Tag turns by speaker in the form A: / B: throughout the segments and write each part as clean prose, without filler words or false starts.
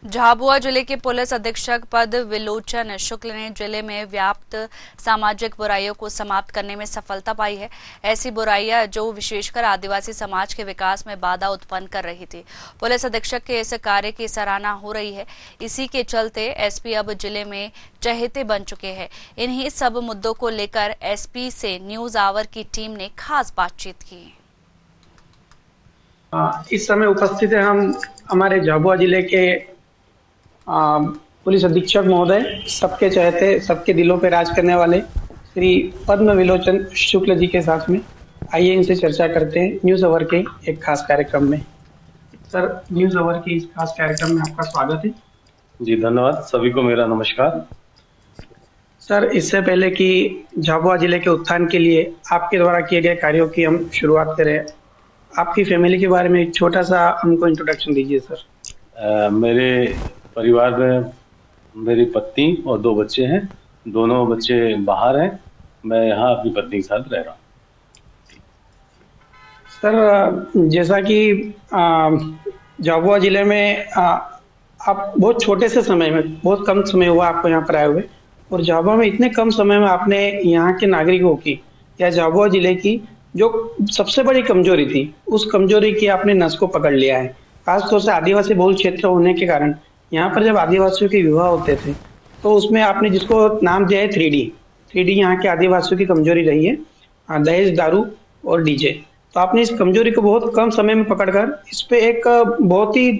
A: झाबुआ जिले के पुलिस अधीक्षक पद विलोचन शुक्ल ने जिले में व्याप्त सामाजिक बुराइयों को समाप्त करने में सफलता पाई है। ऐसी बुराइयां जो विशेषकर आदिवासी समाज के विकास में बाधा उत्पन्न कर रही थी। पुलिस अधीक्षक के इस कार्य की सराहना हो रही है। इसी के चलते एसपी अब जिले में चहेते बन चुके हैं। इन्हीं सब मुद्दों को लेकर एसपी से न्यूज आवर की टीम ने खास बातचीत की।
B: इस समय उपस्थित है हम हमारे झाबुआ जिले के पुलिस अधीक्षक महोदय, सबके चहेते, सबके दिलों पे राज करने वाले श्री पद्म विलोचन शुक्ल जी के साथ में। आइए इनसे चर्चा करते हैं न्यूज आवर के एक खास कार्यक्रम में। सर, न्यूज आवर के इस खास कार्यक्रम में आपका स्वागत है।
C: जी धन्यवाद, सभी को मेरा नमस्कार।
B: सर, इससे पहले कि झाबुआ जिले के उत्थान के लिए आपके द्वारा किए गए कार्यों की हम शुरुआत करें, आपकी फैमिली के बारे में एक छोटा सा हमको इंट्रोडक्शन दीजिए सर।
C: मेरे परिवार में मेरी पत्नी और 2 बच्चे हैं। दोनों बच्चे बाहर हैं, मैं यहाँ अपनी पत्नी के साथ रह रहा हूँ।
B: सर, जैसा कि झाबुआ जिले में आप बहुत छोटे से समय में, बहुत कम समय हुआ आपको यहाँ पर आए हुए, और झाबुआ में इतने कम समय में आपने यहाँ के नागरिकों की या झाबुआ जिले की जो सबसे बड़ी कमजोरी थी, उस कमजोरी की आपने नस को पकड़ लिया है। खासतौर से आदिवासी बहुल क्षेत्र होने के कारण यहाँ पर जब आदिवासियों के विवाह होते थे तो उसमें आपने जिसको नाम दिया है 3D यहाँ के आदिवासियों की कमजोरी रही है, दहेज, दारू और डीजे। तो आपने इस कमजोरी को बहुत कम समय में पकड़कर इस पे एक बहुत ही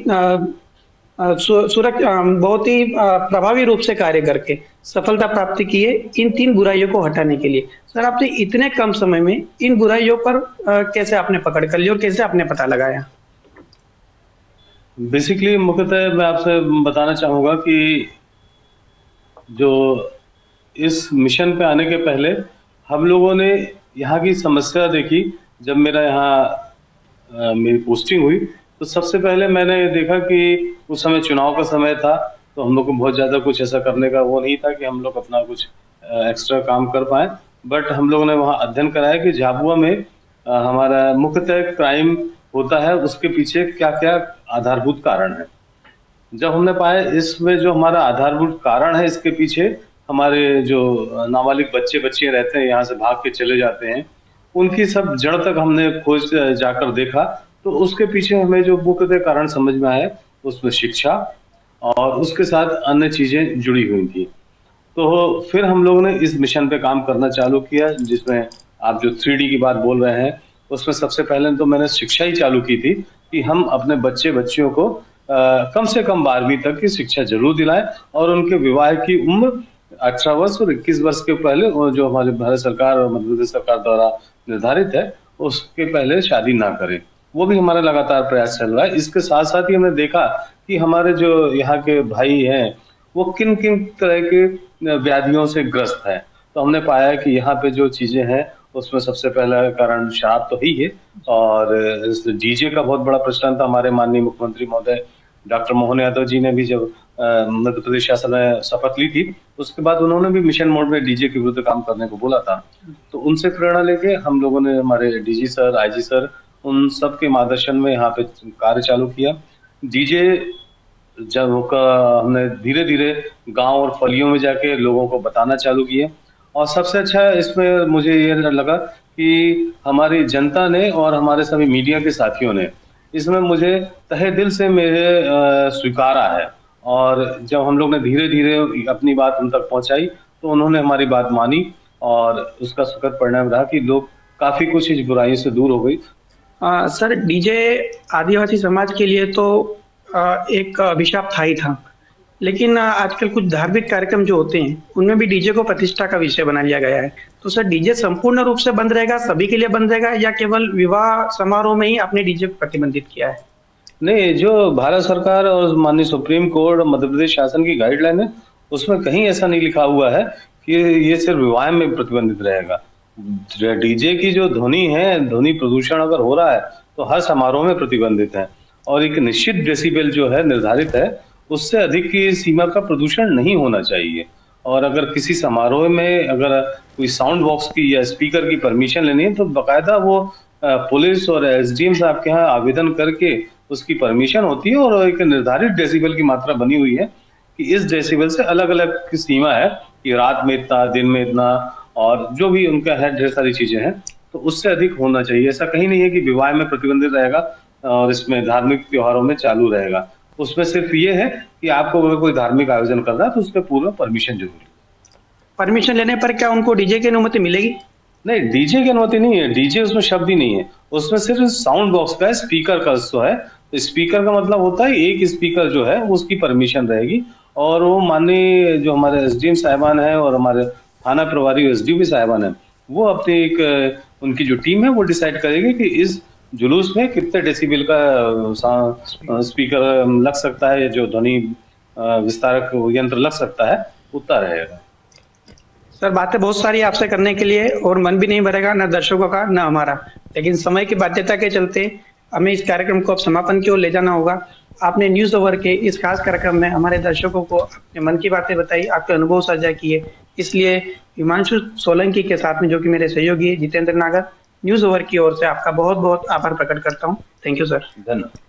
B: बहुत ही प्रभावी रूप से कार्य करके सफलता प्राप्त की है इन 3 बुराइयों को हटाने के लिए। सर, आपने इतने कम समय में इन बुराइयों पर कैसे आपने पकड़ कर ली और कैसे आपने पता लगाया?
C: बेसिकली मुख्यतः मैं आपसे बताना चाहूँगा कि जो इस मिशन पे आने के पहले हम लोगों ने यहाँ की समस्या देखी। जब मेरा यहाँ मेरी पोस्टिंग हुई तो सबसे पहले मैंने देखा कि उस समय चुनाव का समय था, तो हम लोग को बहुत ज़्यादा कुछ ऐसा करने का वो नहीं था कि हम लोग अपना कुछ एक्स्ट्रा काम कर पाए। बट हम लोगों ने वहाँ अध्ययन कराया कि झाबुआ में हमारा मुख्यतः क्राइम होता है, उसके पीछे क्या क्या आधारभूत कारण है। जब हमने पाया इसमें जो हमारा आधारभूत कारण है, इसके पीछे हमारे जो नाबालिग बच्चे बच्चियां रहते हैं, यहाँ से भाग के चले जाते हैं, उनकी सब जड़ तक हमने खोज जाकर देखा। तो उसके पीछे हमें जो मुख्य कारण समझ में आया, उसमें शिक्षा और उसके साथ अन्य चीजें जुड़ी हुई थी। तो फिर हम लोगों ने इस मिशन पे काम करना चालू किया, जिसमें आप जो 3D की बात बोल रहे हैं, उसमें सबसे पहले तो मैंने शिक्षा ही चालू की थी कि हम अपने बच्चे बच्चियों को कम से कम 12वीं तक की शिक्षा जरूर दिलाएं और उनके विवाह की उम्र 18 वर्ष और 21 वर्ष के पहले, जो हमारे भारत सरकार और मध्य प्रदेश सरकार द्वारा निर्धारित है, उसके पहले शादी ना करें। वो भी हमारा लगातार प्रयास चल रहा है। इसके साथ साथ ही हमने देखा कि हमारे जो यहाँ के भाई हैं वो किन किन तरह के व्याधियों से ग्रस्त है। तो हमने पाया कि यहाँ पे जो चीजें हैं उसमें सबसे पहला कारण शराब तो ही है, और डीजे का बहुत बड़ा प्रचलन था। हमारे माननीय मुख्यमंत्री महोदय डॉक्टर मोहन यादव जी ने भी जब मध्य प्रदेश शासन में शपथ ली थी, उसके बाद उन्होंने भी मिशन मोड में डीजे के विरुद्ध काम करने को बोला था। तो उनसे प्रेरणा लेके हम लोगों ने, हमारे डीजी सर, आईजी सर, उन सब के मार्गदर्शन में यहाँ पे कार्य चालू किया। डीजे जब हमने धीरे धीरे गांव और फलियों में जाके लोगों को बताना चालू किया, और सबसे अच्छा इसमें मुझे ये लगा कि हमारी जनता ने और हमारे सभी मीडिया के साथियों ने इसमें मुझे तहे दिल से मेरे स्वीकारा है। और जब हम लोग ने धीरे धीरे अपनी बात उन तक पहुंचाई तो उन्होंने हमारी बात मानी, और उसका सुखद परिणाम रहा कि लोग काफी कुछ इस बुराई से दूर हो गई।
B: सर, डीजे आदिवासी समाज के लिए तो एक अभिशाप था ही था, लेकिन आजकल कुछ धार्मिक कार्यक्रम जो होते हैं उनमें भी डीजे को प्रतिष्ठा का विषय बना लिया गया है। तो सर, डीजे संपूर्ण रूप से बंद रहेगा, सभी के लिए बंद रहेगा, या केवल विवाह समारोह में ही आपने डीजे को प्रतिबंधित किया है?
C: नहीं, जो भारत सरकार और माननीय सुप्रीम कोर्ट, मध्य प्रदेश शासन की गाइडलाइन है, उसमें कहीं ऐसा नहीं लिखा हुआ है कि ये सिर्फ विवाह में प्रतिबंधित रहेगा। डीजे की जो ध्वनि है, ध्वनि प्रदूषण अगर हो रहा है तो हर समारोह में प्रतिबंधित है, और एक निश्चित डेसिबल जो है निर्धारित है, उससे अधिक की सीमा का प्रदूषण नहीं होना चाहिए। और अगर किसी समारोह में अगर कोई साउंड बॉक्स की या स्पीकर की परमिशन लेनी है तो बाकायदा वो पुलिस और एसडीएम साहब के यहाँ आवेदन करके उसकी परमिशन होती है और एक निर्धारित डेसिबल की मात्रा बनी हुई है कि इस डेसिबल से अलग अलग की सीमा है कि रात में इतना, दिन में इतना, और जो भी उनका है ढेर सारी चीजें हैं, तो उससे अधिक होना चाहिए। ऐसा कहीं नहीं है कि विवाह में प्रतिबंधित रहेगा और इसमें धार्मिक त्योहारों में चालू रहेगा। उसमें सिर्फ ये है कि आपको अगर कोई धार्मिक आयोजन कर रहा है तो उसके पूरा परमिशन जरूरी है।
B: परमिशन लेने पर क्या उनको डीजे की अनुमति मिलेगी?
C: नहीं, डीजे की अनुमति नहीं है, डीजे उसमें शब्द ही नहीं है, उसमें सिर्फ साउंड बॉक्स का है, स्पीकर का जो है। तो स्पीकर का मतलब होता है एक स्पीकर जो है उसकी परमिशन रहेगी, और वो माननीय जो हमारे एसडीएम साहिबान है और हमारे थाना प्रभारी एसडीओ साहिबान है, वो अपनी एक उनकी जो टीम है वो डिसाइड करेगी कि इस जुलूस में कितने डेसिबल का स्पीकर लग सकता है, जो ध्वनि विस्तारक यंत्र लग सकता है, उतना रहेगा।
B: सर, बातें बहुत सारी आपसे करने के लिए और मन भी नहीं भरेगा, ना दर्शकों का ना हमारा, लेकिन समय की बाध्यता के चलते हमें इस कार्यक्रम को अब समापन की ओर ले जाना होगा। आपने न्यूज ओवर के इस खास कार्यक्रम में हमारे दर्शकों को अपने मन की बातें बताई, आपके अनुभव साझा किए, इसलिए हिमांशु सोलंकी के साथ में जो कि मेरे सहयोगी जितेंद्र नागर, न्यूज ओवर की ओर से आपका बहुत बहुत आभार प्रकट करता हूँ। Thank you sir.
C: धन्यवाद।